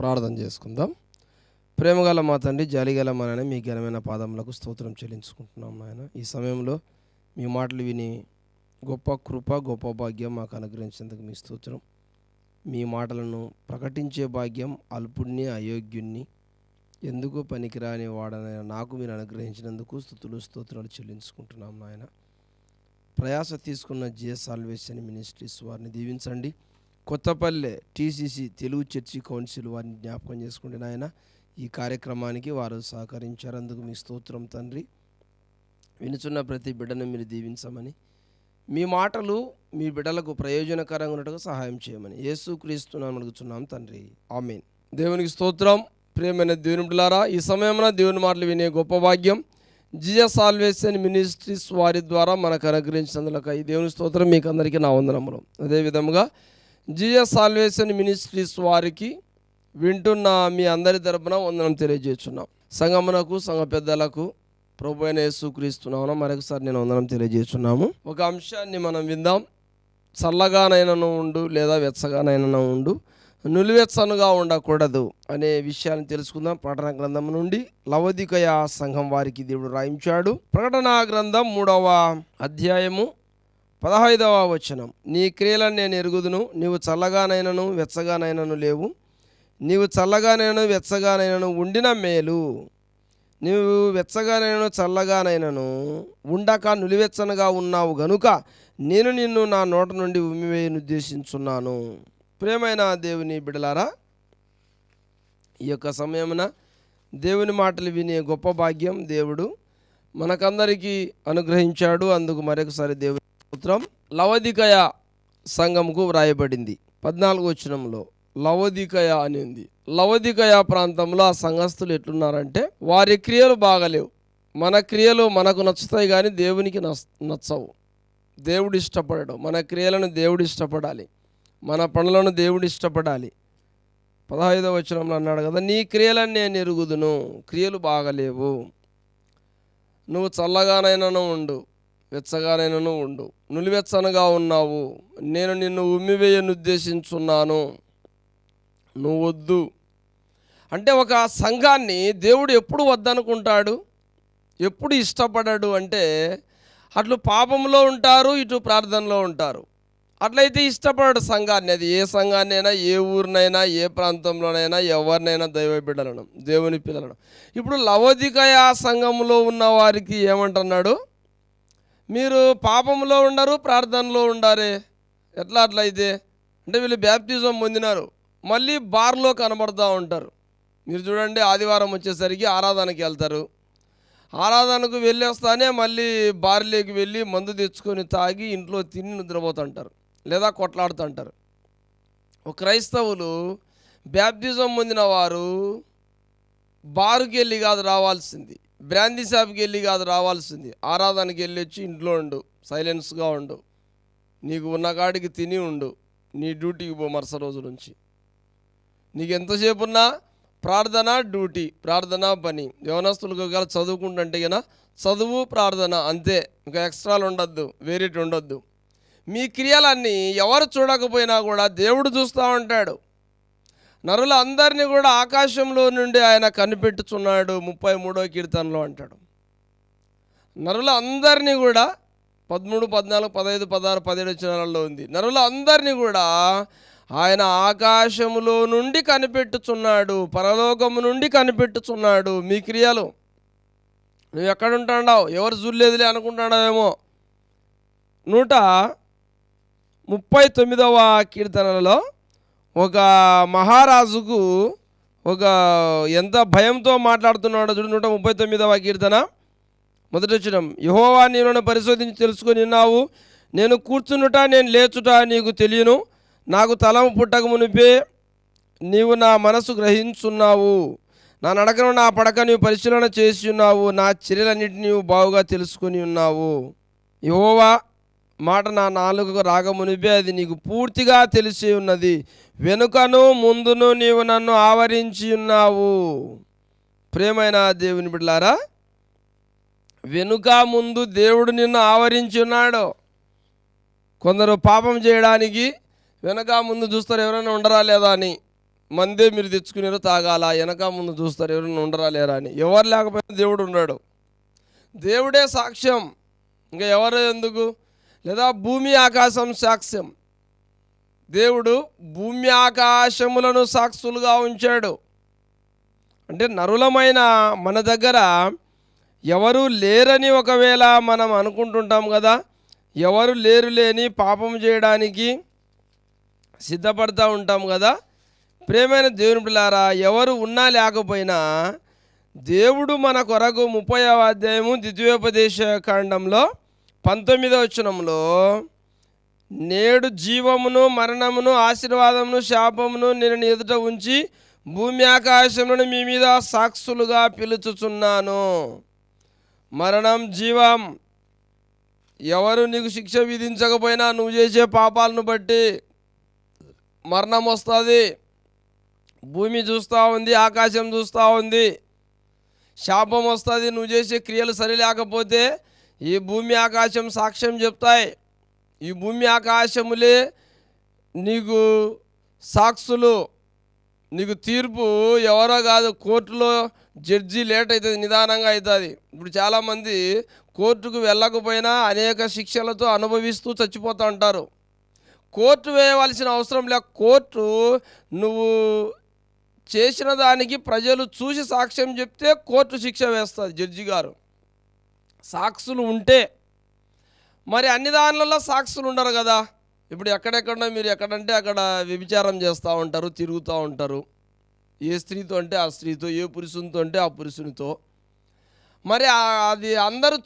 ప్రార్థన చేసుకుందాం. ప్రేమగల మా తండ్రి, జాలిగల మా నాయన, మీ ఘనమైన పాదములకు స్తోత్రం చెల్లించుకుంటున్నాం నాయన. ఈ సమయంలో మీ మాటలు విని గొప్ప కృప, గొప్ప భాగ్యం మాకు అనుగ్రహించేందుకు మీ స్తోత్రం. మీ మాటలను ప్రకటించే భాగ్యం అల్పుణ్ణి, అయోగ్యుణ్ణి, ఎందుకు పనికిరాని వాడనైనా నాకు మీరు అనుగ్రహించినందుకు స్తుతులు, స్తోత్రాలు చెల్లించుకుంటున్నాం నాయన. ప్రయాస తీసుకున్న జిఎస్ సాల్వేషన్ మినిస్ట్రీస్ వారిని దీవించండి. Kothapalle TCC Telugu church council వారిని జ్ఞాపకం చేసుకోండి నాయన. ఈ కార్యక్రమానికి వారు సహకరించారు, అందుకు మీ స్తోత్రం తండ్రి. వినుచున్న ప్రతి బిడ్డను మీరు దీవించమని, మీ మాటలు మీ బిడ్డలకు ప్రయోజనకరంగా ఉన్నట్టుగా సహాయం చేయమని యేసుక్రీస్తు నామమున అడుగుచున్నాం తండ్రి, ఆమేన్. దేవునికి స్తోత్రం. ప్రియమైన దేవుని బిడ్డలారా, ఈ సమయమున దేవుని మాటలు వినే గొప్ప భాగ్యం జిఎస్ సాల్వేషన్ మినిస్ట్రీస్ వారి ద్వారా మనకు అనుగ్రహించినందులకై దేవుని స్తోత్రం. మీకు అందరికీ నా వందనములు. అదేవిధముగా జిఎస్ సాల్వేషన్ మినిస్ట్రీస్ వారికి వింటున్న మీ అందరి తరపున వందనం తెలియజేస్తున్నాం. సంఘమునకు, సంఘ పెద్దలకు ప్రభు అయిన యేసుక్రీస్తునామమున మరొకసారి నేను వందనం తెలియజేస్తున్నాము. ఒక అంశాన్ని మనం విందాం. చల్లగానైనను ఉండు లేదా వెచ్చగానైనను ఉండు, నులివెచ్చనుగా ఉండకూడదు అనే విషయాన్ని తెలుసుకుందాం. ప్రకటన గ్రంథం నుండి లవొదికయ సంఘం వారికి దేవుడు రాయించాడు. ప్రకటన గ్రంథం 3వ అధ్యాయము 15వ వచనం. నీ క్రియలను నేను ఎరుగుదును, నీవు చల్లగానైనను వెచ్చగానైనను లేవు. నీవు చల్లగానైనను వెచ్చగానైనను ఉండిన మేలు. నీవు వెచ్చగానైనను చల్లగానైనను ఉండక నులివెచ్చనగా ఉన్నావు గనుక నేను నిన్ను నా నోట నుండి ఉమ్మివేయను ఉద్దేశించున్నాను. ప్రియమైన దేవుని బిడలారా, ఈ యొక్క సమయమున దేవుని మాటలు వినే గొప్ప భాగ్యం దేవుడు మనకందరికీ అనుగ్రహించాడు. అందుకు మరొకసారి దేవుని స్తోత్రం. లవొదికయ సంఘముకు వ్రాయబడింది 14వ వచనంలో లవొదికయ అని ఉంది. లవొదికయ ప్రాంతంలో ఆ సంఘస్థులు ఎట్లున్నారంటే, వారి క్రియలు బాగలేవు. మన క్రియలు మనకు నచ్చుతాయి కానీ దేవునికి నచ్చవు. దేవుడు ఇష్టపడడు. మన క్రియలను దేవుడు ఇష్టపడాలి, మన పనులను దేవుడు ఇష్టపడాలి. 15వ వచనంలో అన్నాడు కదా, నీ క్రియలను నేను ఎరుగుదును, క్రియలు బాగలేవు. నువ్వు చల్లగానైనాను ఉండు, వెచ్చగానైనాను ఉండు, నులివెచ్చనగా ఉన్నావు, నేను నిన్ను ఉమ్మివేయను ఉద్దేశించున్నాను, నువ్వు వద్దు. అంటే ఒక సంఘాన్ని దేవుడు ఎప్పుడు వద్దనుకుంటాడు, ఎప్పుడు ఇష్టపడడు అంటే, అట్లు పాపంలో ఉంటారు, ఇటు ప్రార్థనలో ఉంటారు. అట్లయితే ఇష్టపడడు సంఘాన్ని. అది ఏ సంఘాన్నైనా, ఏ ఊరినైనా, ఏ ప్రాంతంలోనైనా, ఎవరినైనా, దైవ బిడ్డలను, దేవుని పిల్లలను. ఇప్పుడు లవొదికయ సంఘంలో ఉన్న వారికి ఏమంటున్నాడు, మీరు పాపంలో ఉండరు, ప్రార్థనలో ఉండారే. ఎట్లా అట్లయితే అంటే, వీళ్ళు బ్యాప్టిజం పొందినారు, మళ్ళీ బార్లో కనబడుతూ ఉంటారు. మీరు చూడండి, ఆదివారం వచ్చేసరికి ఆరాధనకి వెళ్తారు, ఆరాధనకు వెళ్ళేస్తానే మళ్ళీ బార్లోకి వెళ్ళి మందు తెచ్చుకొని తాగి ఇంట్లో తిని నిద్రపోతుంటారు, లేదా కొట్లాడుతుంటారు. ఒక క్రైస్తవులు బ్యాప్టిజం పొందిన వారు బారుకి వెళ్ళి కాదు రావాల్సింది, బ్రాందీ షాప్కి వెళ్ళి కాదు రావాల్సింది, ఆరాధనకి వెళ్ళి వచ్చి ఇంట్లో ఉండు, సైలెన్స్గా ఉండు, నీకు ఉన్న కాడికి తిని ఉండు, నీ డ్యూటీకి పో మరుస రోజు నుంచి. నీకు ఎంతసేపు ఉన్నా ప్రార్థన డ్యూటీ, ప్రార్థన పని. యవనస్తులకు గల చదువుకుంటుంటే కదా చదువు ప్రార్థన అంతే, ఇంకా ఎక్స్ట్రాలు ఉండొద్దు, వేరేటి ఉండొద్దు. మీ క్రియలన్నీ ఎవరు చూడకపోయినా కూడా దేవుడు చూస్తూ ఉంటాడు. నరుల అందరినీ కూడా ఆకాశంలో నుండి ఆయన కనిపెట్టుచున్నాడు. 33వ కీర్తనలో అంటాడు, నరుల అందరినీ కూడా 13, 14, 15, 16, 17 వచనాలలో ఉంది. నరుల అందరినీ కూడా ఆయన ఆకాశములో నుండి కనిపెట్టుచున్నాడు, పరలోకము నుండి కనిపెట్టుచున్నాడు. మీ క్రియలు నువ్వు ఎక్కడుంటాడావు, ఎవరు చూడలేదులే అనుకుంటాడావేమో. 139వ కీర్తనలో ఒక మహారాజుకు ఒక ఎంత భయంతో మాట్లాడుతున్నాడో చూడు. 139వ కీర్తన 1వ వచనం. యెహోవా నీవు నన్ను పరిశోధించి తెలుసుకొని ఉన్నావు, నేను కూర్చునుట నేను లేచుట నీకు తెలియను, నాకు తలము పుట్టక మునిపే నీవు నా మనసు గ్రహించున్నావు, నా నడకను నా పడక నీవు పరిశీలన చేసి ఉన్నావు, నా చర్యలన్నిటిని నీవు బాగుగా తెలుసుకొని ఉన్నావు. యెహోవా మాట నా నాలుకకు రాకమునిపే అది నీకు పూర్తిగా తెలిసి ఉన్నది, వెనుకను ముందును నీవు నన్ను ఆవరించి ఉన్నావు. ప్రియమైన దేవుని బిడ్డలారా, వెనుక ముందు దేవుడు నిన్ను ఆవరించి ఉన్నాడు. కొందరు పాపం చేయడానికి వెనక ముందు చూస్తారు, ఎవరైనా ఉండరా లేదా అని. మందే మీరు తెచ్చుకునేరు తాగాల, వెనక ముందు చూస్తారు ఎవరైనా ఉండరా లేరా అని. ఎవరు లేకపోయినా దేవుడు ఉన్నాడు, దేవుడే సాక్ష్యం, ఇంకా ఎవరు ఎందుకు? లేదా భూమి ఆకాశం సాక్ష్యం. దేవుడు భూమి ఆకాశములను సాక్షులుగా ఉంచాడు. అంటే నరులమైన మన దగ్గర ఎవరు లేరని ఒకవేళ మనం అనుకుంటుంటాం కదా, ఎవరు లేని పాపం చేయడానికి సిద్ధపడతా ఉంటాం కదా. ప్రేమైన దేవుని బిడ్డలారా, ఎవరు ఉన్నా లేకపోయినా దేవుడు మన కొరకు 30వ అధ్యాయము ద్వితీయోపదేశ కాండంలో 19వ వచనంలో, నేడు జీవమును మరణమును ఆశీర్వాదమును శాపమును నేను నీ ఎదుట ఉంచి భూమి ఆకాశములను మీ మీద సాక్షులుగా పిలుచుచున్నాను. మరణం జీవం, ఎవరు నీకు శిక్ష విధించకపోయినా నువ్వు చేసే పాపాలను బట్టి మరణం వస్తుంది. భూమి చూస్తూ ఉంది, ఆకాశం చూస్తూ ఉంది, శాపం వస్తుంది. నువ్వు చేసే క్రియలు సరి లేకపోతే ఈ భూమి ఆకాశం సాక్ష్యం చెప్తాయి. ఈ భూమి ఆకాశములే నీకు సాక్షులు. నీకు తీర్పు ఎవరో కాదు, కోర్టులో జడ్జి లేట్ అవుతుంది, నిదానంగా అవుతుంది. ఇప్పుడు చాలామంది కోర్టుకు వెళ్ళకపోయినా అనేక శిక్షలతో అనుభవిస్తూ చచ్చిపోతూ ఉంటారు. కోర్టు వేయవలసిన అవసరం లేక, కోర్టు నువ్వు చేసిన దానికి ప్రజలు చూసి సాక్ష్యం చెప్తే కోర్టు శిక్ష వేస్తుంది జడ్జి గారు, సాక్షులు ఉంటే. మరి అన్ని దానిలలో సాక్షులు ఉండరు కదా. ఇప్పుడు ఎక్కడెక్కడో మీరు ఎక్కడంటే అక్కడ వ్యభిచారం చేస్తూ ఉంటారు, తిరుగుతూ ఉంటారు, ఏ స్త్రీతో అంటే ఆ స్త్రీతో, ఏ పురుషునితో అంటే ఆ పురుషునితో. మరి అది అందరూ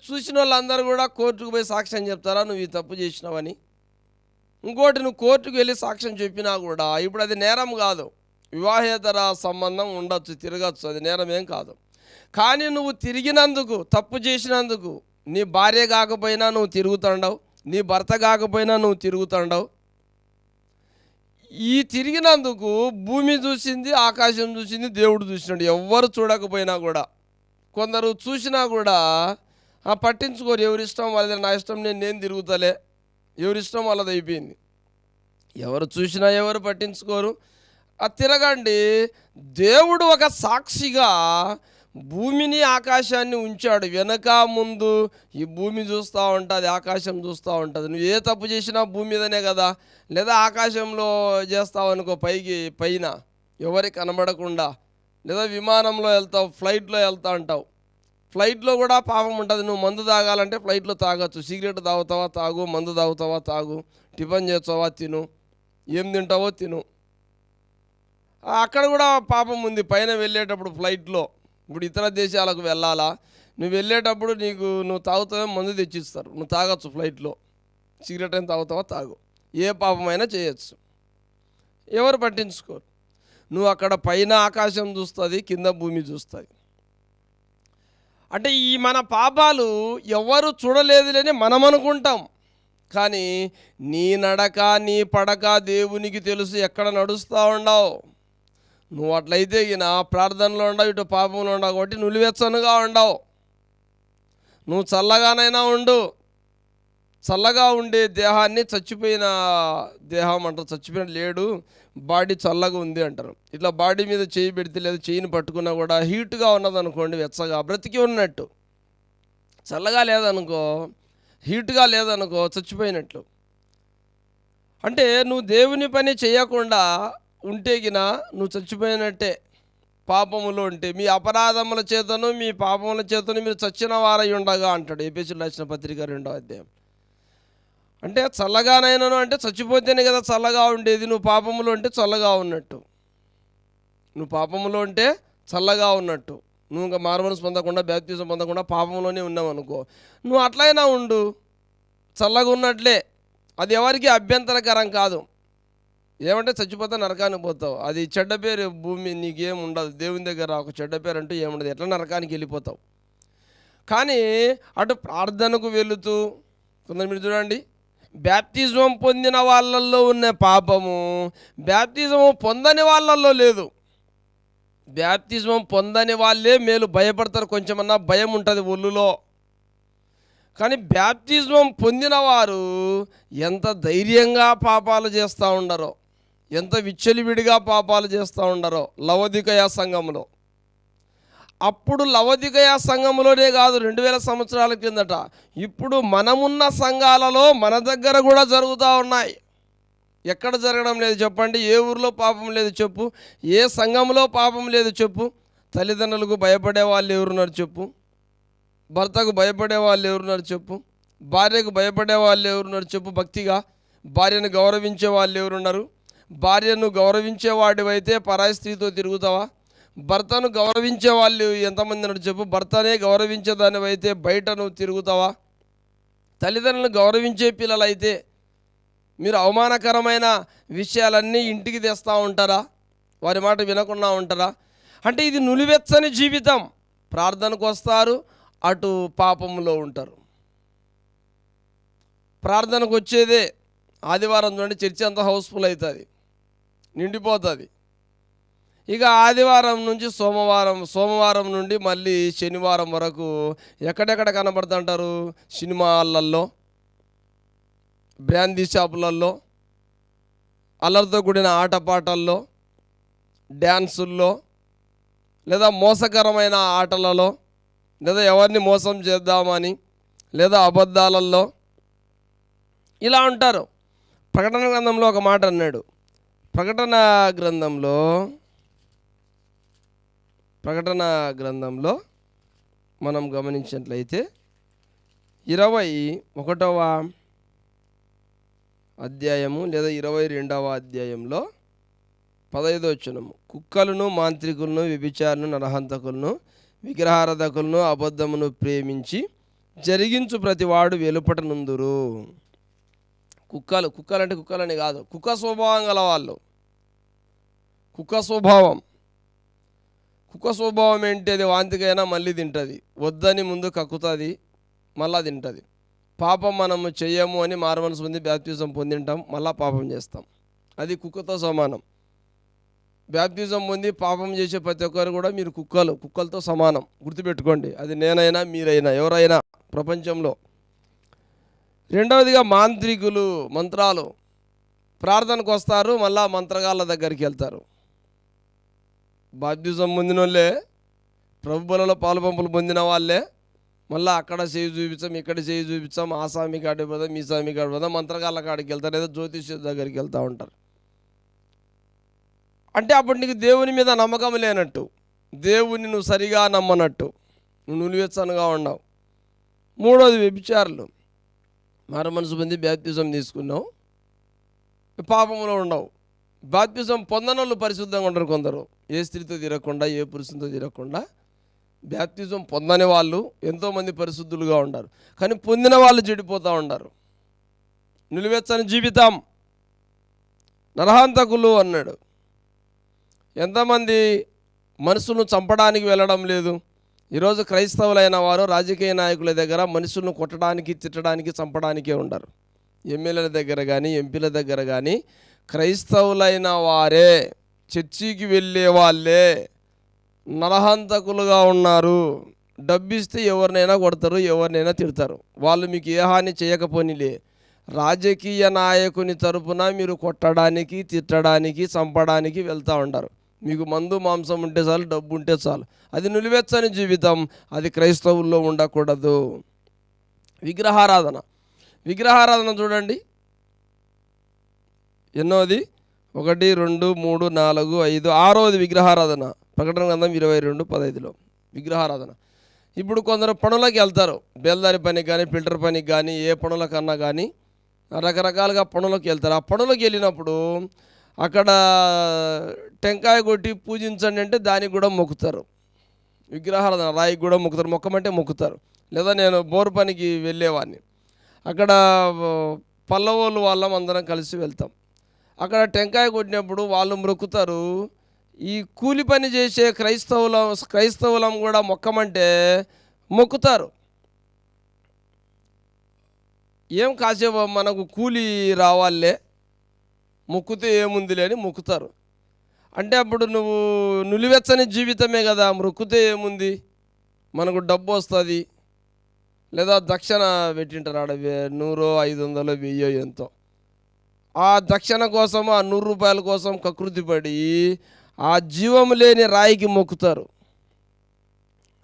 చూసిన వాళ్ళందరూ కూడా కోర్టుకు పోయి సాక్ష్యం చెప్తారా నువ్వు ఈ తప్పు చేసినావని? ఇంకోటి, నువ్వు కోర్టుకు వెళ్ళి సాక్ష్యం చెప్పినా కూడా ఇప్పుడు అది నేరం కాదు. వివాహేతర సంబంధం ఉండొచ్చు, తిరగచ్చు, అది నేరం ఏం కాదు. కానీ నువ్వు తిరిగినందుకు, తప్పు చేసినందుకు, నీ భార్య కాకపోయినా నువ్వు తిరుగుతుండవు, నీ భర్త కాకపోయినా నువ్వు తిరుగుతుండవు. ఈ తిరిగినందుకు భూమి చూసింది, ఆకాశం చూసింది, దేవుడు చూసినాడు. ఎవ్వరు చూడకపోయినా కూడా, కొందరు చూసినా కూడా పట్టించుకోరు. ఎవరిష్టం వాళ్ళది, నా ఇష్టం నేను తిరుగుతలే, ఎవరిష్టం వాళ్ళది అయిపోయింది. ఎవరు చూసినా ఎవరు పట్టించుకోరు. తిరగండి. దేవుడు ఒక సాక్షిగా భూమిని ఆకాశాన్ని ఉంచాడు. వెనక ముందు ఈ భూమి చూస్తూ ఉంటుంది, ఆకాశం చూస్తూ ఉంటుంది. నువ్వు ఏ తప్పు చేసినా భూమి మీదనే కదా. లేదా ఆకాశంలో చేస్తావు అనుకో, పైన ఎవరికి కనబడకుండా. లేదా విమానంలో వెళ్తావు, ఫ్లైట్లో వెళ్తా ఉంటావు, ఫ్లైట్లో కూడా పాపం ఉంటుంది. నువ్వు మందు తాగాలంటే ఫ్లైట్లో తాగొచ్చు. సిగరెట్ తాగుతావా తాగు, మందు తాగుతావా తాగు, టిఫిన్ చేస్తావా తిను, ఏం తింటావో తిను. అక్కడ కూడా పాపం ఉంది. పైన వెళ్ళేటప్పుడు ఫ్లైట్లో, ఇప్పుడు ఇతర దేశాలకు వెళ్ళాలా, నువ్వు వెళ్ళేటప్పుడు నువ్వు తాగుతావో మందు తెచ్చిస్తారు, నువ్వు తాగొచ్చు ఫ్లైట్లో. సిగరెట్ అయినా తాగుతావా తాగు, ఏ పాపమైనా చేయొచ్చు, ఎవరు పట్టించుకోరు. నువ్వు అక్కడ పైన ఆకాశం చూస్తుంది, కింద భూమి చూస్తుంది. అంటే ఈ మన పాపాలు ఎవరు చూడలేదులేని మనం అనుకుంటాం. కానీ నీ నడక, నీ పడక దేవునికి తెలుసు, ఎక్కడ నడుస్తూ ఉండవు. నువ్వు అట్లయితే ప్రార్థనలో ఉండవు, ఇటు పాపంలో ఉండవు. కాబట్టి నులివెచ్చనుగా ఉండవు. నువ్వు చల్లగానైనా ఉండు. చల్లగా ఉండే దేహాన్ని చచ్చిపోయిన దేహం అంటారు. చచ్చిపోయిన లేడు, బాడీ చల్లగా ఉంది అంటారు. ఇట్లా బాడీ మీద చేయి పెడితే లేదా చేయిని పట్టుకున్నా కూడా హీట్గా ఉన్నదనుకోండి, వెచ్చగా బ్రతికి ఉన్నట్టు. చల్లగా లేదనుకో, హీట్గా లేదనుకో, చచ్చిపోయినట్లు. అంటే నువ్వు దేవుని పని చేయకుండా ఉంటే నువ్వు చచ్చిపోయినట్టే. పాపములో ఉంటే మీ అపరాధముల చేతను మీ పాపముల చేతను మీరు చచ్చిన వారై ఉండగా అంటాడు ఎఫెసీయులకు రాసిన పత్రిక 2వ అధ్యాయం. అంటే చల్లగానైనాను అంటే చచ్చిపోతేనే కదా చల్లగా ఉండేది. నువ్వు పాపములో ఉంటే చల్లగా ఉన్నట్టు, నువ్వు పాపములో ఉంటే చల్లగా ఉన్నట్టు. నువ్వు ఇంకా మారుమనసు పొందకుండా, బాప్తిజం పొందకుండా పాపంలోనే ఉన్నావు అనుకో, నువ్వు అట్లయినా ఉండు, చల్లగా ఉన్నట్లే. అది ఎవరికి అభ్యంతరకరం కాదు. ఏమంటే చచ్చిపోతా నరకానికి పోతావు, అది చెడ్డ పేరు. భూమి నీకేం ఉండదు, దేవుని దగ్గర ఒక చెడ్డ పేరు అంటూ ఏముండదు, ఎట్లా నరకానికి వెళ్ళిపోతావు. కానీ అటు ప్రార్థనకు వెళుతూ కొందరు మీరు చూడండి, బ్యాప్తిజం పొందిన వాళ్ళల్లో ఉన్న పాపము బ్యాప్తిజం పొందని వాళ్ళల్లో లేదు. బ్యాప్తిజం పొందని వాళ్ళే మేలు భయపడతారు, కొంచెమన్నా భయం ఉంటుంది ఒళ్ళులో. కానీ బ్యాప్తిజం పొందిన వారు ఎంత ధైర్యంగా పాపాలు చేస్తూ ఉండరో, ఎంత విచ్చలివిడిగా పాపాలు చేస్తూ ఉండారో లవోదికయ సంఘంలో. అప్పుడు లవోదికయ సంఘంలోనే కాదు, 2000 సంవత్సరాల కిందట, ఇప్పుడు మనమున్న సంఘాలలో మన దగ్గర కూడా జరుగుతూ ఉన్నాయి. ఎక్కడ జరగడం లేదు చెప్పండి? ఏ ఊరిలో పాపం లేదు చెప్పు? ఏ సంఘంలో పాపం లేదు చెప్పు? తల్లిదండ్రులకు భయపడే వాళ్ళు ఎవరున్నారు చెప్పు? భర్తకు భయపడే వాళ్ళు ఎవరున్నారు చెప్పు? భార్యకు భయపడే వాళ్ళు ఎవరున్నారు చెప్పు? భక్తిగా భార్యను గౌరవించే వాళ్ళు ఎవరున్నారు? భార్యను గౌరవించేవాడివైతే పరాయి స్త్రీతో తిరుగుతావా? భర్తను గౌరవించే వాళ్ళు ఎంతమంది ఉన్నారు చెప్పు? భర్తనే గౌరవించేదానివైతే బయట నువ్వు తిరుగుతావా? తల్లిదండ్రులను గౌరవించే పిల్లలైతే మీరు అవమానకరమైన విషయాలన్నీ ఇంటికి తెస్తూ ఉంటారా? వారి మాట వినకుండా ఉంటారా? అంటే ఇది నులివెచ్చని జీవితం. ప్రార్థనకు వస్తారు, అటు పాపంలో ఉంటారు. ప్రార్థనకు వచ్చేదే ఆదివారం చూడండి, చర్చి అంతా హౌస్ఫుల్ అవుతుంది, నిండిపోతుంది. ఇక ఆదివారం నుంచి సోమవారం నుండి మళ్ళీ శనివారం వరకు ఎక్కడెక్కడ కనబడుతుంటారు? సినిమా హాళ్ళల్లో, బ్రాందీ షాపులలో, అల్లరితో కూడిన ఆటపాటల్లో, డ్యాన్సుల్లో, లేదా మోసకరమైన ఆటలలో, లేదా ఎవరిని మోసం చేద్దామని, లేదా అబద్ధాలలో ఇలా ఉంటారు. ప్రకటన గ్రంథంలో ఒక మాట అన్నాడు. ప్రకటన గ్రంథంలో మనం గమనించినట్లయితే 21వ అధ్యాయము లేదా 22వ అధ్యాయంలో 15వ వచనము, కుక్కలను, మాంత్రికులను, వ్యభిచారులను, నరహంతకులను, విగ్రహారాధకులను, అబద్ధమును ప్రేమించి జరిగించు ప్రతివాడు వెలుపట నుందురు. కుక్కలు అంటే కుక్కలని కాదు, కుక్క స్వభావం గల వాళ్ళు. కుక్క స్వభావం ఏంటి? అది వాంతికైనా మళ్ళీ తింటుంది, వద్దని ముందు కక్కుతుంది, మళ్ళా తింటుంది. పాపం మనము చెయ్యము అని మారుమనసు పొంది బ్యాప్టిజం పొందింటాం, మళ్ళా పాపం చేస్తాం. అది కుక్కతో సమానం. బ్యాప్టిజం పొంది పాపం చేసే ప్రతి ఒక్కరు కూడా మీరు కుక్కలతో సమానం. గుర్తుపెట్టుకోండి, అది నేనైనా మీరైనా ఎవరైనా ప్రపంచంలో. రెండవదిగా మాంత్రికులు, మంత్రాలు. ప్రార్థనకు వస్తారు, మళ్ళా మంత్రగాళ్ళ దగ్గరికి వెళ్తారు. బాప్టిజం పొందిన వాళ్ళే, ప్రభు బలలో పాలుపంపులు పొందిన వాళ్ళే మళ్ళీ అక్కడ చేయి చూపించాం, ఇక్కడ చేయి చూపించాం, ఆ స్వామి కాడికి పోదాం, మీ స్వామి కాడికి పోదాం, మంత్రగాళ్ళ కాడికి వెళ్తారు, లేదా జ్యోతిష్య దగ్గరికి వెళ్తూ ఉంటారు. అంటే అప్పుడు నీకు దేవుని మీద నమ్మకం లేనట్టు, దేవుని నువ్వు సరిగా నమ్మనట్టు, నువ్వు నులివెచ్చనుగా ఉన్నావు. మూడోది వ్యభిచారులు. మారు మనసు పొంది బ్యాప్టిజం తీసుకున్నావు, పాపంలో ఉండవు. బ్యాప్టిజం పొందనోళ్ళు పరిశుద్ధంగా ఉండరు. కొందరు ఏ స్త్రీతో తిరగకుండా, ఏ పురుషునితో తిరగకుండా బ్యాప్టిజం పొందని వాళ్ళు ఎంతోమంది పరిశుద్ధులుగా ఉంటారు, కానీ పొందిన వాళ్ళు చెడిపోతూ ఉంటారు. నిలువెచ్చని జీవితం. నరహంతకులు అన్నాడు. ఎంతమంది మనుషులను చంపడానికి వెళ్ళడం లేదు? ఈరోజు క్రైస్తవులైన వారు రాజకీయ నాయకుల దగ్గర మనుషులను కొట్టడానికి, తిట్టడానికి, చంపడానికే ఉండరు. ఎమ్మెల్యేల దగ్గర కానీ, ఎంపీల దగ్గర కానీ క్రైస్తవులైన వారే, చర్చికి వెళ్ళే వాళ్ళే నరహంతకులుగా ఉన్నారు. డబ్బిస్తే ఎవరినైనా కొడతారు, ఎవరినైనా తిడతారు. వాళ్ళు మీకు ఏ హాని చేయకపోనిలే, రాజకీయ నాయకుని తరపున మీరు కొట్టడానికి, తిట్టడానికి, చంపడానికి వెళ్తూ ఉంటారు. మీకు మందు మాంసం ఉంటే చాలు, డబ్బు ఉంటే చాలు. అది నిలువెచ్చని జీవితం. అది క్రైస్తవుల్లో ఉండకూడదు. విగ్రహారాధన చూడండి, ఎన్నోది? 1, 2, 3, 4, 5, 6వది విగ్రహారాధన. ప్రకటన గ్రంథం 22:15లో విగ్రహారాధన. ఇప్పుడు కొందరు పనులకు వెళ్తారు, బేల్దారి పనికి కానీ, ఫిల్టర్ పనికి కానీ, ఏ పనులకన్నా కానీ రకరకాలుగా పనులకు వెళ్తారు. ఆ పనులకు వెళ్ళినప్పుడు అక్కడ టెంకాయ కొట్టి పూజించండి అంటే దానికి కూడా మొక్కుతారు. విగ్రహారాధన, రాయికి కూడా మొక్కుతారు. మొక్కమంటే మొక్కుతారు. లేదా నేను బోరు పనికి వెళ్ళేవాడిని, అక్కడ పల్లవోళ్ళు వాళ్ళం అందరం కలిసి వెళ్తాం. అక్కడ టెంకాయ కొట్టినప్పుడు వాళ్ళు మొక్కుతారు. ఈ కూలి పని చేసే క్రైస్తవులం కూడా మొక్కమంటే మొక్కుతారు. ఏం కాసేపు మనకు కూలి రావాలే, మొక్కుతే ఏముందిలే అని మొక్కుతారు. అంటే అప్పుడు నువ్వు నులివెచ్చని జీవితమే కదా, మొక్కుతే ఏముంది, మనకు డబ్బు వస్తుంది, లేదా దక్షిణ పెట్టింటారు ఆడ 100, 500, 1000 ఎంతో. ఆ దక్షిణ కోసం, ఆ 100 రూపాయల కోసం కకృతిపడి ఆ జీవం లేని రాయికి మొక్కుతారు.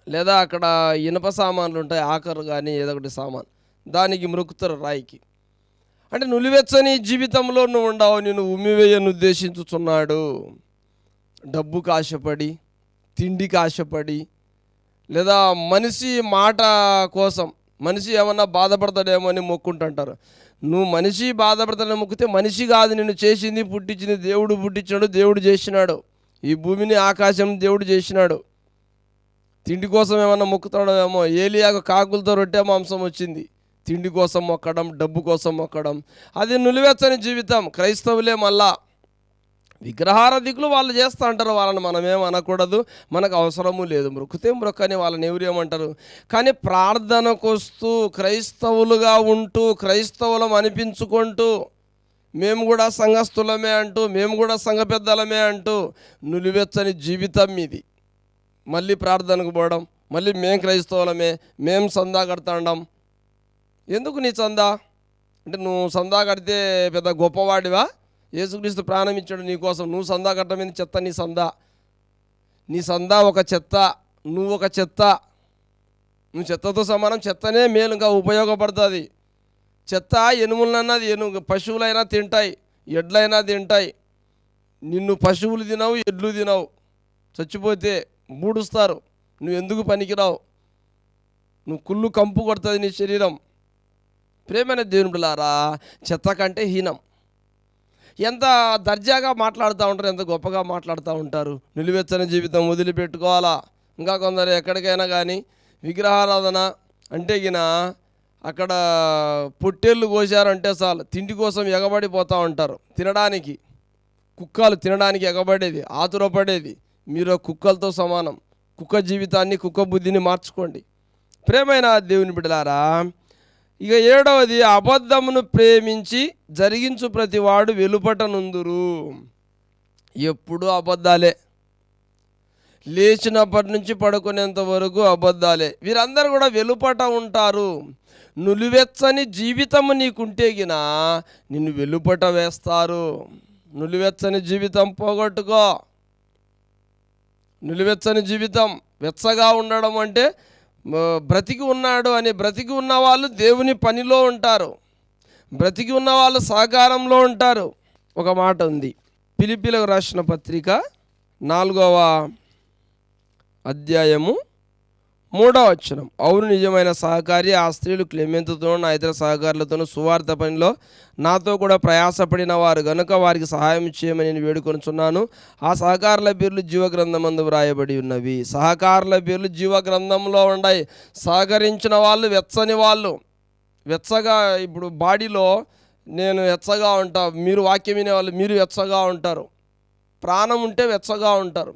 లేదా అక్కడ ఇనుప సామాన్లు ఉంటాయి, ఆఖరు కానీ ఏదో ఒకటి సామాన్, దానికి మొక్కుతారు రాయికి. అంటే నులివెచ్చని జీవితంలో నువ్వు ఉండవు, నేను ఉమ్మివేయను ఉద్దేశించుచున్నాడు. డబ్బుకు ఆశపడి, తిండికి ఆశపడి, లేదా మనిషి మాట కోసం, మనిషి ఏమన్నా బాధపడతాడేమో అని మొక్కుంటుంటారు. నువ్వు మనిషి బాధపడతాడని మొక్కితే మనిషి కాదు నిన్ను చేసింది, పుట్టించింది దేవుడు, పుట్టించాడు దేవుడు, చేసినాడు ఈ భూమిని ఆకాశం దేవుడు చేసినాడు. తిండి కోసం ఏమన్నా మొక్కుతాడేమో. ఏలియాకు కాకులతో రొట్టె మాంసం వచ్చింది. తిండి కోసం మొక్కడం, డబ్బు కోసం మొక్కడం, అది నులివెచ్చని జీవితం. క్రైస్తవులే మళ్ళా విగ్రహారాధికులు వాళ్ళు చేస్తూ అంటారు, వాళ్ళని మనమేం అనకూడదు, మనకు అవసరము లేదు. మొక్కితే మొక్కని వాళ్ళని ఎవరు ఏమంటారు. కానీ ప్రార్థనకు వస్తూ క్రైస్తవులుగా ఉంటూ క్రైస్తవులం అనిపించుకుంటూ మేము కూడా సంఘస్థులమే అంటూ, మేము కూడా సంఘ పెద్దలమే అంటూ నులివెచ్చని జీవితం ఇది. మళ్ళీ ప్రార్థనకు పోవడం, మళ్ళీ మేం క్రైస్తవులమే, మేం సందా కడతాండం. ఎందుకు నీ సందా? అంటే నువ్వు సందా కడితే పెద్ద గొప్పవాడివా? యేసుక్రీస్తు ప్రాణం ఇచ్చాడు నీ కోసం, నువ్వు సందా కట్టమని చెత్త నీ సందా. నీ సందా ఒక చెత్త, నువ్వు ఒక చెత్త. నువ్వు చెత్తతో సమానం. చెత్తనే మేలు, ఇంకా ఉపయోగపడుతుంది. చెత్త ఎనుములన్నది, పశువులైనా తింటాయి, ఎడ్లైనా తింటాయి. నిన్ను పశువులు తినవు, ఎడ్లు తినవు. చచ్చిపోతే బూడుస్తారు, నువ్వు ఎందుకు పనికిరావు, నువ్వు కుళ్ళు కంపు కొడుతుంది నీ శరీరం. ప్రేమైన దేవుని బిడ్డలారా, చెత్త కంటే హీనం. ఎంత దర్జాగా మాట్లాడుతూ ఉంటారు, ఎంత గొప్పగా మాట్లాడుతూ ఉంటారు. నిలువెచ్చని జీవితం వదిలిపెట్టుకోవాలా. ఇంకా కొందరు ఎక్కడికైనా కానీ విగ్రహారాధన అంటే గిన అక్కడ పొట్టేళ్ళు కోసారంటే చాలు, తిండి కోసం ఎగబడిపోతూ ఉంటారు. తినడానికి కుక్కలు తినడానికి ఎగబడేది, ఆతురపడేది. మీరు కుక్కలతో సమానం. కుక్క జీవితాన్ని, కుక్క బుద్ధిని మార్చుకోండి. ప్రేమైన దేవుని బిడ్డలారా, ఇక 7వది, అబద్ధమును ప్రేమించి జరిగించు ప్రతివాడు వెలుపట నుందురు. ఎప్పుడు అబద్ధాలే, లేచినప్పటి నుంచి పడుకునేంత వరకు అబద్ధాలే. వీరందరూ కూడా వెలుపట ఉంటారు. నులివెచ్చని జీవితము నీకుంటే గిన నిన్ను వెలుపట వేస్తారు. నులివెచ్చని జీవితం పోగొట్టుకో. నిలువెచ్చని జీవితం, వెచ్చగా ఉండడం అంటే బ్రతికి ఉన్నాడు అని, బ్రతికి ఉన్న వాళ్ళు దేవుని పనిలో ఉంటారు, బ్రతికి ఉన్న వాళ్ళు సహకారంలో ఉంటారు. ఒక మాట ఉంది, ఫిలిప్పీలకు రాసిన పత్రిక 4వ అధ్యాయము 3వ వచనం. అవును, నిజమైన సహకారి ఆ స్త్రీలు క్లెమెంతుతోనూ నా ఇతర సహకారులతోనూ సువార్త పనిలో నాతో కూడా ప్రయాసపడిన వారు గనుక వారికి సహాయం చేయమని నేను వేడుకొనుచున్నాను. ఆ సహకారుల పేర్లు జీవగ్రంథమందు వ్రాయబడి ఉన్నవి. సహకారుల పేర్లు జీవగ్రంథంలో ఉన్నాయి. సహకరించిన వాళ్ళు వెచ్చని వాళ్ళు. వెచ్చగా, ఇప్పుడు బాడీలో నేను వెచ్చగా ఉంటా, మీరు వాక్యం వినేవాళ్ళు మీరు వెచ్చగా ఉంటారు. ప్రాణం ఉంటే వెచ్చగా ఉంటారు.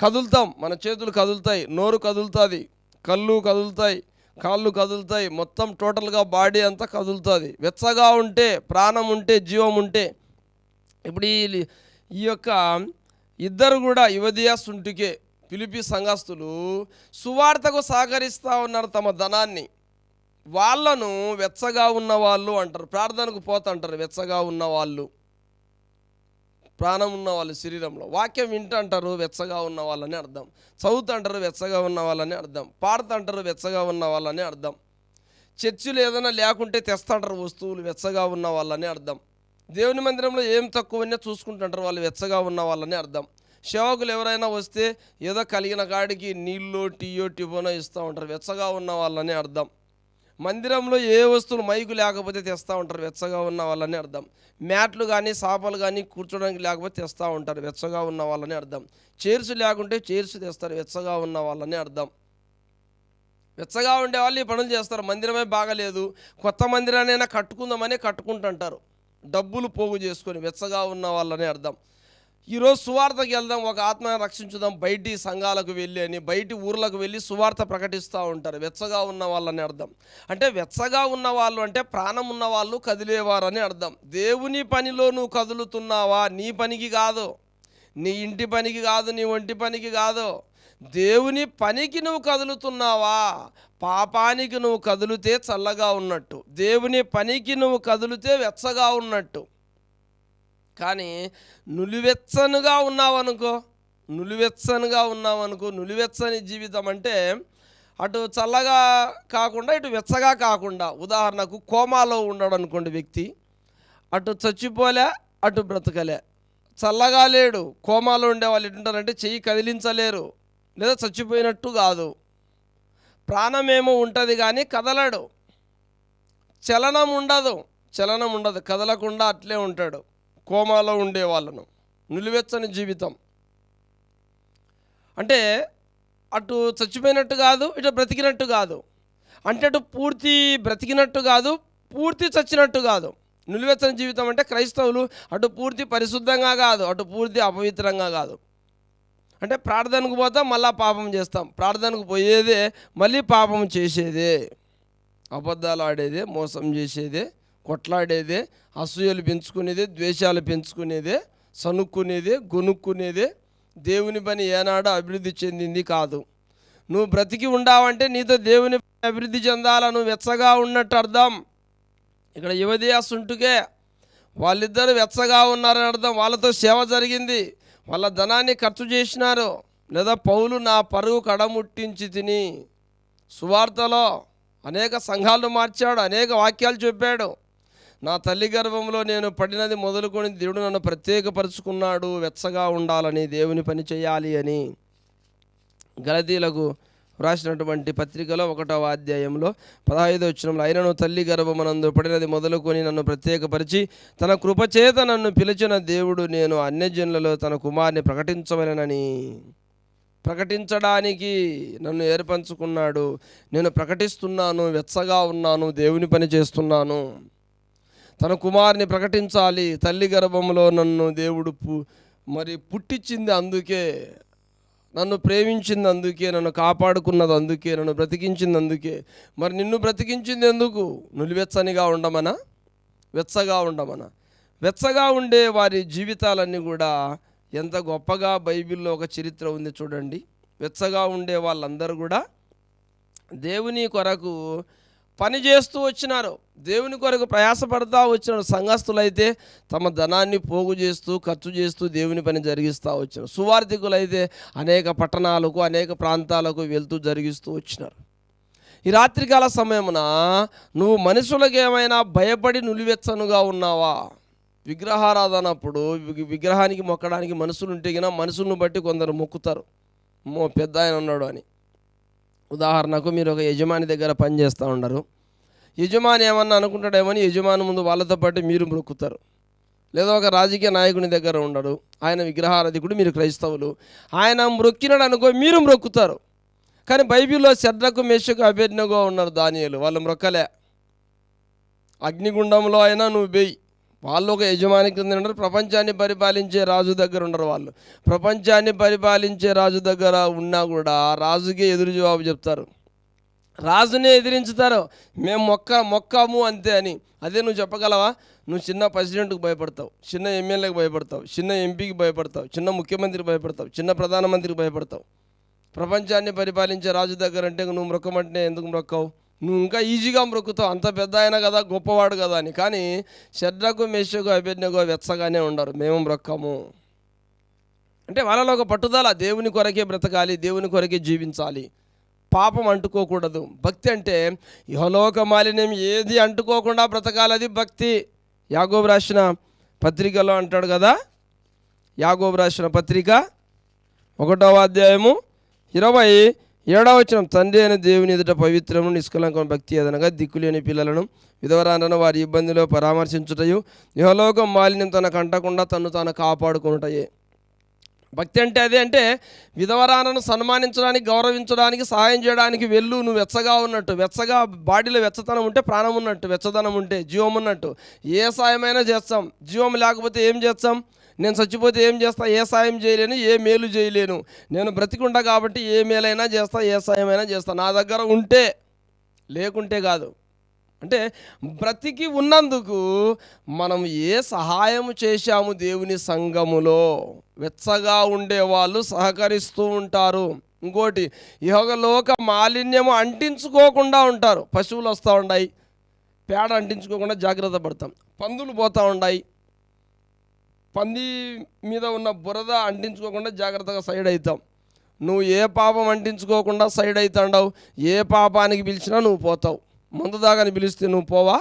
కదులుతాం, మన చేతులు కదులుతాయి, నోరు కదులుతుంది, కళ్ళు కదులుతాయి, కాళ్ళు కదులుతాయి, మొత్తం టోటల్గా బాడీ అంతా కదులుతుంది. వెచ్చగా ఉంటే, ప్రాణం ఉంటే, జీవం ఉంటే. ఇప్పుడు ఈ యొక్క ఇద్దరు కూడా యువదియా సుంటికే ఫిలిప్పీ సంఘస్థులు సువార్తకు సహకరిస్తూ ఉన్నారు తమ ధనాన్ని. వాళ్ళను వెచ్చగా ఉన్నవాళ్ళు అంటారు. ప్రార్థనకు పోతుంటారు వెచ్చగా ఉన్నవాళ్ళు, ప్రాణం ఉన్నవాళ్ళు శరీరంలో. వాక్యం వింటుంటారు, వెచ్చగా ఉన్న వాళ్ళని అర్థం. చదువుతుంటారు, వెచ్చగా ఉన్న వాళ్ళని అర్థం. పాడుతుంటారు, వెచ్చగా ఉన్న వాళ్ళని అర్థం. చర్చిలు ఏదైనా లేకుంటే తెస్తుంటారు వస్తువులు, వెచ్చగా ఉన్న వాళ్ళని అర్థం. దేవుని మందిరంలో ఏం తక్కువనే చూసుకుంటుంటారు, వాళ్ళు వెచ్చగా ఉన్న వాళ్ళని అర్థం. సేవకులు ఎవరైనా వస్తే ఏదో కలిగిన కాడికి నీళ్ళు, టీయో, టిఫోనో ఇస్తూ ఉంటారు, వెచ్చగా ఉన్న వాళ్ళని అర్థం. మందిరంలో ఏ వస్తువులు మైకు లేకపోతే తెస్తూ ఉంటారు, వెచ్చగా ఉన్న వాళ్ళని అర్థం. మ్యాట్లు కానీ సాపలు కానీ కూర్చోడానికి లేకపోతే తెస్తూ ఉంటారు, వెచ్చగా ఉన్న వాళ్ళని అర్థం. చైర్స్ లేకుంటే చైర్స్ తెస్తారు, వెచ్చగా ఉన్న వాళ్ళని అర్థం. వెచ్చగా ఉండే వాళ్ళు ఈ పనులు చేస్తారు. మందిరమే బాగలేదు, కొత్త మందిరానైనా కట్టుకుందామని కట్టుకుంటుంటారు, డబ్బులు పోగు చేసుకొని. వెచ్చగా ఉన్న వాళ్ళని అర్థం. ఈరోజు సువార్తకి వెళ్దాం, ఒక ఆత్మని రక్షించుదాం, బయటి సంఘాలకు వెళ్ళి అని బయటి ఊర్లకు వెళ్ళి సువార్త ప్రకటిస్తూ ఉంటారు, వెచ్చగా ఉన్న వాళ్ళని అర్థం. అంటే వెచ్చగా ఉన్న వాళ్ళు అంటే ప్రాణం ఉన్న వాళ్ళు, కదిలేవారని అర్థం. దేవుని పనిలో నువ్వు కదులుతున్నావా? నీ పనికి కాదు, నీ ఇంటి పనికి కాదు, నీ ఒంటి పనికి కాదు, దేవుని పనికి నువ్వు కదులుతున్నావా? పాపానికి నువ్వు కదిలితే చల్లగా ఉన్నట్టు, దేవుని పనికి నువ్వు కదిలితే వెచ్చగా ఉన్నట్టు. కానీ నులివెచ్చనుగా ఉన్నావనుకో, నులివెచ్చని జీవితం అంటే అటు చల్లగా కాకుండా ఇటు వెచ్చగా కాకుండా, ఉదాహరణకు కోమాలో ఉన్నాడు అనుకోండి వ్యక్తి, అటు చచ్చిపోలే అటు బ్రతకలే, చల్లగా లేడు. కోమాలో ఉండే వాళ్ళు ఎటుంటారంటే చెయ్యి కదిలించలేరు, లేదా చచ్చిపోయినట్టు కాదు, ప్రాణమేమో ఉంటుంది కానీ కదలడు, చలనం ఉండదు, కదలకుండా అట్లే ఉంటాడు. కోమాలో ఉండే వాళ్ళను నిలువెచ్చని జీవితం అంటే అటు చచ్చిపోయినట్టు కాదు, ఇటు బ్రతికినట్టు కాదు. అంటే అటు పూర్తి బ్రతికినట్టు కాదు, పూర్తి చచ్చినట్టు కాదు. నిలువెచ్చని జీవితం అంటే క్రైస్తవులు అటు పూర్తి పరిశుద్ధంగా కాదు, అటు పూర్తి అపవిత్రంగా కాదు. అంటే ప్రార్థనకు పోతాం మళ్ళీ పాపం చేస్తాం, ప్రార్థనకు పోయేదే మళ్ళీ పాపం చేసేదే, అబద్ధాలు ఆడేదే, మోసం చేసేదే, కొట్లాడేదే, అసూయలు పెంచుకునేదే, ద్వేషాలు పెంచుకునేదే, సనుక్కునేదే, గొనుక్కునేదే. దేవుని పని ఏనాడు అభివృద్ధి చెందింది కాదు. నువ్వు బ్రతికి ఉండావంటే నీతో దేవుని అభివృద్ధి చెందాలా, నువ్వు వెచ్చగా ఉన్నట్టు అర్థం. ఇక్కడ యువదియా సుంటుకే వాళ్ళిద్దరు వెచ్చగా ఉన్నారని అర్థం. వాళ్ళతో సేవ జరిగింది, వాళ్ళ ధనాన్ని ఖర్చు చేసినారు. లేదా పౌలు నా పరుగు కడముట్టించి తిని సువార్తలో అనేక సంఘాలను మార్చాడు, అనేక వాక్యాలు చెప్పాడు. నా తల్లి గర్భంలో నేను పడినది మొదలుకొని దేవుడు నన్ను ప్రత్యేకపరుచుకున్నాడు వెచ్చగా ఉండాలని, దేవుని పని చేయాలి అని. గలతీలకు రాసినటువంటి పత్రికలో 1వ అధ్యాయంలో 15వ వచనంలో, అయినను తల్లి గర్భమునందు పడినది మొదలుకొని నన్ను ప్రత్యేకపరిచి తన కృపచేత నన్ను పిలిచిన దేవుడు నేను అన్యజనులలో తన కుమారుని ప్రకటించడానికి నన్ను ఏర్పరచుకున్నాడు. నేను ప్రకటిస్తున్నాను, వెచ్చగా ఉన్నాను, దేవుని పని చేస్తున్నాను. తన కుమారుని ప్రకటించాలి. తల్లి గర్భంలో నన్ను దేవుడు పుట్టించింది అందుకే, నన్ను ప్రేమించింది అందుకే, నన్ను కాపాడుకున్నది అందుకే, నన్ను బ్రతికించింది అందుకే. మరి నిన్ను బ్రతికించింది ఎందుకు? నులివెచ్చనిగా ఉండమనా, వెచ్చగా ఉండమనా? వెచ్చగా ఉండే వారి జీవితాలన్నీ కూడా ఎంత గొప్పగా బైబిల్లో ఒక చరిత్ర ఉంది చూడండి. వెచ్చగా ఉండే వాళ్ళందరూ కూడా దేవుని కొరకు పని చేస్తూ వచ్చినారు, దేవుని కొరకు ప్రయాసపడతా వచ్చినారు. సంఘస్థులైతే తమ ధనాన్ని పోగు చేస్తూ ఖర్చు చేస్తూ దేవుని పని జరిగిస్తూ వచ్చినారు. సువార్థికులైతే అనేక పట్టణాలకు అనేక ప్రాంతాలకు వెళ్తూ జరిగిస్తూ వచ్చినారు. ఈ రాత్రికాల సమయమున నువ్వు మనుషులకు ఏమైనా భయపడి నులివెచ్చనుగా ఉన్నావా? విగ్రహారాధనప్పుడు విగ్రహానికి మొక్కడానికి మనుషులు ఉంటే గిన మనుషులను బట్టి కొందరు మొక్కుతారు, పెద్ద ఆయన ఉన్నాడు అని. ఉదాహరణకు మీరు ఒక యజమాని దగ్గర పని చేస్తూ ఉండరు, యజమాని ఏమన్నా అనుకుంటాడేమని యజమాని ముందు వాళ్ళతో పాటు మీరు మొక్కుతారు. లేదా ఒక రాజకీయ నాయకుని దగ్గర ఉండడు, ఆయన విగ్రహారాధికుడు, మీరు క్రైస్తవులు, ఆయన మొక్కినాడు అనుకో మీరు మొక్కుతారు. కానీ బైబిల్లో శద్రకు మేషకు అబేద్నెగో ఉన్నారు, దానియేలు, వాళ్ళు మొక్కలే. అగ్నిగుండంలో అయినా నువ్వు వేయి, వాళ్ళు ఒక యజమాని కింద ఉండరు. ప్రపంచాన్ని పరిపాలించే రాజు దగ్గర ఉండరు వాళ్ళు. ప్రపంచాన్ని పరిపాలించే రాజు దగ్గర ఉన్నా కూడా రాజుకే ఎదురు జవాబు చెప్తారు, రాజునే ఎదిరించుతారు. మేము మొక్కము అంతే అని. అదే నువ్వు చెప్పగలవా? నువ్వు చిన్న ప్రెసిడెంట్కి భయపడతావు, చిన్న ఎమ్మెల్యేకి భయపడతావు, చిన్న ఎంపీకి భయపడతావు, చిన్న ముఖ్యమంత్రికి భయపడతావు, చిన్న ప్రధానమంత్రికి భయపడతావు. ప్రపంచాన్ని పరిపాలించే రాజు దగ్గర అంటే నువ్వు మొక్కమంటే ఎందుకు మొక్కవు? నువ్వు ఇంకా ఈజీగా మొక్కుతావు, అంత పెద్ద ఆయన కదా, గొప్పవాడు కదా అని. కానీ శద్రకు మేషకు అబేద్నెగో వెచ్చగానే ఉండరు, మేము మొక్కము అంటే వాళ్ళలో ఒక పట్టుదల, దేవుని కొరకే బ్రతకాలి, దేవుని కొరకే జీవించాలి, పాపం అంటుకోకూడదు. భక్తి అంటే ఇహలోక మాలిన్యం ఏది అంటుకోకుండా బ్రతకాలి, అది భక్తి. యాకోబు రాసిన పత్రికలో అంటాడు కదా, యాకోబు రాసిన పత్రిక 1వ అధ్యాయము 27వ వచనం, తండ్రి అయిన దేవుని ఎదుట పవిత్రము నిష్కలంకం భక్తి ఏదనగా దిక్కులేని పిల్లలను విధవరాలను వారి ఇబ్బందిలో పరామర్శించుటయు ఇహలోకం మాలిన్యం తనకు అంటకుండా తను తాను కాపాడుకునుటయే. భక్తి అంటే అదే. అంటే విధవరాలను సన్మానించడానికి, గౌరవించడానికి, సహాయం చేయడానికి వెళ్ళు. నువ్వు వెచ్చగా ఉన్నట్టు, వెచ్చగా బాడీలో వెచ్చతనం ఉంటే ప్రాణం ఉన్నట్టు, వెచ్చదనం ఉంటే జీవం ఉన్నట్టు. ఏ సాయమైనా చేస్తాం, జీవం లేకపోతే ఏం చేస్తాం? నేను చచ్చిపోతే ఏం చేస్తా? ఏ సాయం చేయలేను, ఏ మేలు చేయలేను. నేను బ్రతికుంటా కాబట్టి ఏ మేలైనా చేస్తా, ఏ సాయమైనా చేస్తా, నా దగ్గర ఉంటే, లేకుంటే కాదు. అంటే బ్రతికి ఉన్నందుకు మనం ఏ సహాయం చేశాము దేవుని సంఘములో? వెచ్చగా ఉండేవాళ్ళు సహకరిస్తూ ఉంటారు. ఇంకోటి, ఇహలోక మాలిన్యము అంటించుకోకుండా ఉంటారు. పశువులు వస్తూ ఉన్నాయి, పేడ అంటించుకోకుండా జాగ్రత్త పడతాం. పందులు పోతూ ఉన్నాయి, పంది మీద ఉన్న బురద అంటించుకోకుండా జాగ్రత్తగా సైడ్ అవుతాం. నువ్వు ఏ పాపం అంటించుకోకుండా సైడ్ అవుతాండవు, ఏ పాపానికి పిలిచినా నువ్వు పోతావు. మందు దాగాని పిలిస్తే నువ్వు పోవా?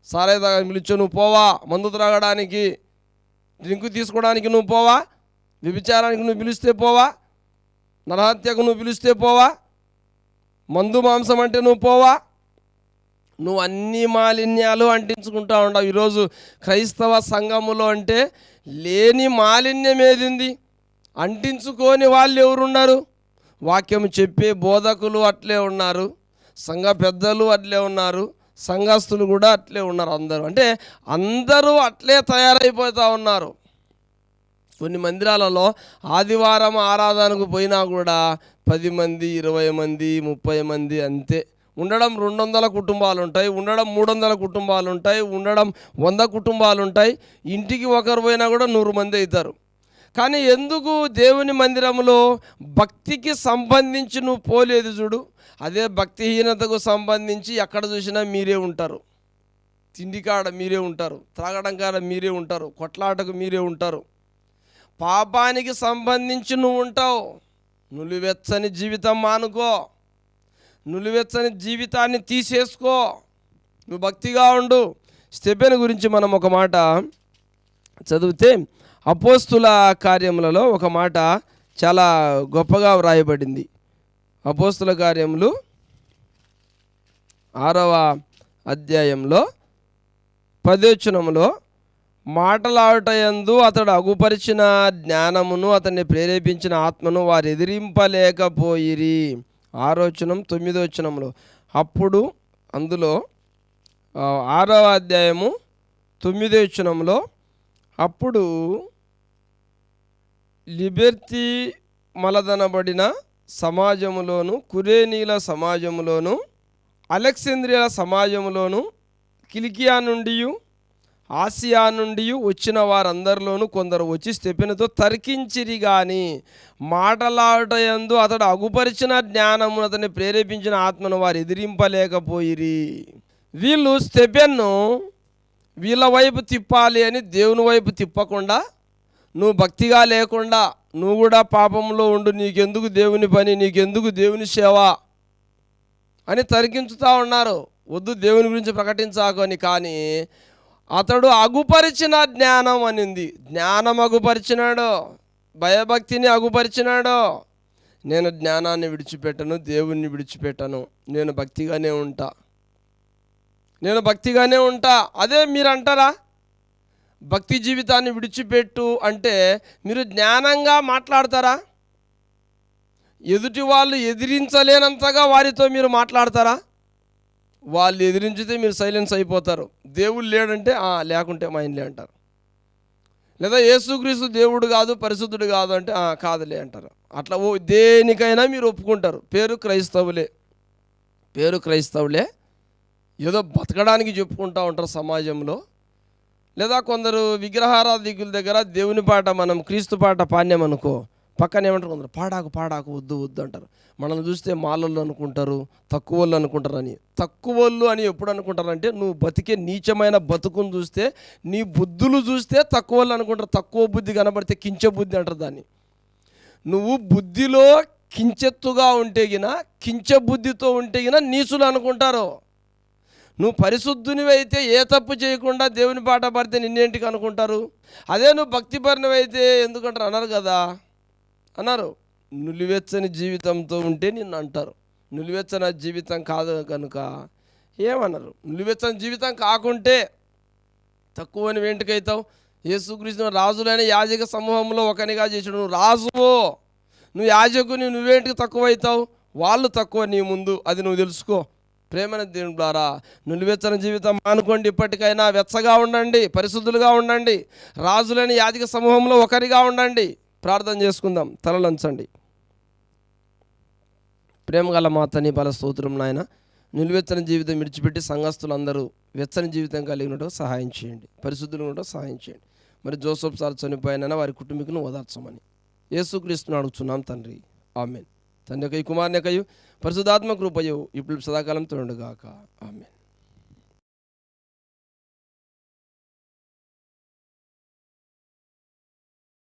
సారాయి దాగాని పిలిచో నువ్వు పోవా? మందు త్రాగడానికి, డ్రింకు తీసుకోవడానికి నువ్వు పోవా? వ్యభిచారానికి నువ్వు పిలిస్తే పోవా? నరహత్యకు నువ్వు పిలిస్తే పోవా? మందు మాంసం అంటే నువ్వు పోవా? నువ్వు అన్ని మాలిన్యాలు అంటించుకుంటా ఉండవు. ఈరోజు క్రైస్తవ సంఘములో అంటే లేని మాలిన్యం ఏదింది? అంటించుకోని వాళ్ళు ఎవరున్నారు? వాక్యం చెప్పే బోధకులు అట్లే ఉన్నారు, సంఘ పెద్దలు అట్లే ఉన్నారు, సంఘస్థులు కూడా అట్లే ఉన్నారు. అందరూ అట్లే తయారైపోతూ ఉన్నారు. కొన్ని మందిరాలలో ఆదివారం ఆరాధనకు పోయినా కూడా 10 మంది, 20 మంది, 30 మంది అంతే. ఉండడం 200 కుటుంబాలు ఉంటాయి, ఉండడం 300 కుటుంబాలు ఉంటాయి, ఉండడం 100 కుటుంబాలు ఉంటాయి. ఇంటికి ఒకరు పోయినా కూడా 100 మంది అవుతారు. కానీ ఎందుకు దేవుని మందిరంలో భక్తికి సంబంధించి నువ్వు పోలేదు చూడు. అదే భక్తిహీనతకు సంబంధించి ఎక్కడ చూసినా మీరే ఉంటారు. తిండి కాడ మీరే ఉంటారు, త్రాగడం కాడ మీరే ఉంటారు, కొట్లాటకు మీరే ఉంటారు. పాపానికి సంబంధించి నువ్వు ఉంటావు. నులివెచ్చని జీవితం మానుకో, నులివెచ్చని జీవితాన్ని తీసేసుకో, నువ్వు భక్తిగా ఉండు. స్టెఫెను గురించి మనం ఒక మాట చదివితే అపోస్తుల కార్యములలో ఒక మాట చాలా గొప్పగా వ్రాయబడింది. అపోస్తుల కార్యములు 6వ అధ్యాయంలో 10వ వచనములో, మాటలాడుటయందు అతడు అగుపరిచిన జ్ఞానమును అతన్ని ప్రేరేపించిన ఆత్మను వారు ఎదిరింపలేకపోయిరి. 6వ వచనం 9వ వచనంలో, అప్పుడు అందులో 6వ అధ్యాయము 9వ వచనంలో, అప్పుడు లిబెర్తీ మలదనబడిన సమాజములోను, కురేనీల సమాజములోను, అలెక్సాంద్రియల సమాజములోను, కిలికియా నుండి, ఆసియా నుండి వచ్చిన వారందరిలోనూ కొందరు వచ్చి స్టెఫెనుతో తర్కించిరి. కానీ మాటలాడటయందు అతడు అగుపరిచిన జ్ఞానమును అతన్ని ప్రేరేపించిన ఆత్మను వారు ఎదిరింపలేకపోయిరి. వీళ్ళు స్టెఫెన్ను వీళ్ళ వైపు తిప్పాలి అని దేవుని వైపు తిప్పకుండా, నువ్వు భక్తిగా లేకుండా నువ్వు కూడా పాపంలో ఉండు, నీకెందుకు దేవుని పని, నీకెందుకు దేవుని సేవ అని తరికించుతూ ఉన్నారు. వద్దు, దేవుని గురించి ప్రకటించాకు అని. కానీ అతడు అగుపరిచిన జ్ఞానం అనింది. జ్ఞానం అగుపరిచినాడు, భయభక్తిని అగుపరిచినాడు. నేను జ్ఞానాన్ని విడిచిపెట్టను, దేవుణ్ణి విడిచిపెట్టను, నేను భక్తిగానే ఉంటా, నేను భక్తిగానే ఉంటా. అదే మీరు అంటారా భక్తి జీవితాన్ని విడిచిపెట్టు అంటే? మీరు జ్ఞానంగా మాట్లాడతారా? ఎదుటి వాళ్ళు ఎదిరించలేనంతగా వారితో మీరు మాట్లాడతారా? వాళ్ళు ఎదిరించితే మీరు సైలెన్స్ అయిపోతారు. దేవుడు లేడంటే లేకుంటే మా ఇంట్లో అంటారు. లేదా యేసుక్రీస్తు దేవుడు కాదు, పరిశుద్ధుడు కాదు అంటే కాదులే అంటారు. అట్లా దేనికైనా మీరు ఒప్పుకుంటారు. పేరు క్రైస్తవులే ఏదో బతకడానికి చెప్పుకుంటూ ఉంటారు సమాజంలో. లేదా కొందరు విగ్రహారాధికుల దగ్గర దేవుని పాట, మనం క్రీస్తు పాట పాణ్యం అనుకో, పక్కన ఏమంటారు కొందరు, పాడాకు వద్దు అంటారు. మనల్ని చూస్తే మాలలు అనుకుంటారు, తక్కువ వాళ్ళు అనుకుంటారు. తక్కువ వాళ్ళు అని ఎప్పుడు అనుకుంటారంటే, నువ్వు బతికే నీచమైన బతుకును చూస్తే, నీ బుద్ధులు చూస్తే తక్కువ వాళ్ళు అనుకుంటారు. తక్కువ బుద్ధి కనబడితే కించె బుద్ధి అంటారు దాన్ని. నువ్వు బుద్ధిలో కించెత్తుగా ఉంటే గిన, కించె బుద్ధితో ఉంటే గిన నీచులు అనుకుంటారు. నువ్వు పరిశుద్ధునివైతే ఏ తప్పు చేయకుండా దేవుని పాట పాడితే నిన్నేంటికి అనుకుంటారు. అదే నువ్వు భక్తిపరినివైతే ఎందుకంటారు అన్నారు కదా, అన్నారు. నులివెచ్చని జీవితంతో ఉంటే నిన్ను అంటారు. నులివెచ్చని జీవితం కాదు కనుక ఏమన్నారు. నులివెచ్చని జీవితం కాకుంటే తక్కువని వెంటకైతావు. యేసుక్రీస్తు రాజులైన యాజక సమూహంలో ఒకనిగా చేసాడు. నువ్వు రాజువో, నువ్వు యాజకుని, నువ్వేంటికి తక్కువ అవుతావు? వాళ్ళు తక్కువ నీ ముందు, అది నువ్వు తెలుసుకో. ప్రేమైన దేవుని ద్వారా నులివెచ్చని జీవితం మానుకోండి. ఇప్పటికైనా వెచ్చగా ఉండండి, పరిశుద్ధులుగా ఉండండి, రాజులైన యాజక సమూహంలో ఒకరిగా ఉండండి. ప్రార్థన చేసుకుందాం, తలలంచండి. ప్రేమగల మా తండ్రి, బల స్తోత్రం నాయన. నిలువెచ్చని జీవితం విడిచిపెట్టి సంఘస్థులందరూ వెచ్చని జీవితం కలిగినట్టు సహాయం చేయండి, పరిశుద్ధులు ఉన్నట్టు సహాయం చేయండి. మరి జోసఫ్ సార్ చనిపోయినా వారి కుటుంబీకును ఓదార్చమని యేసుక్రీస్తును అడుగుతున్నాం తండ్రి, ఆమేన్. తండ్రి యొక్క కుమారుని యొక్క పరిశుద్ధాత్మ కృపయు ఇప్పుడు సదాకాలం తోడుగాక, ఆమేన్.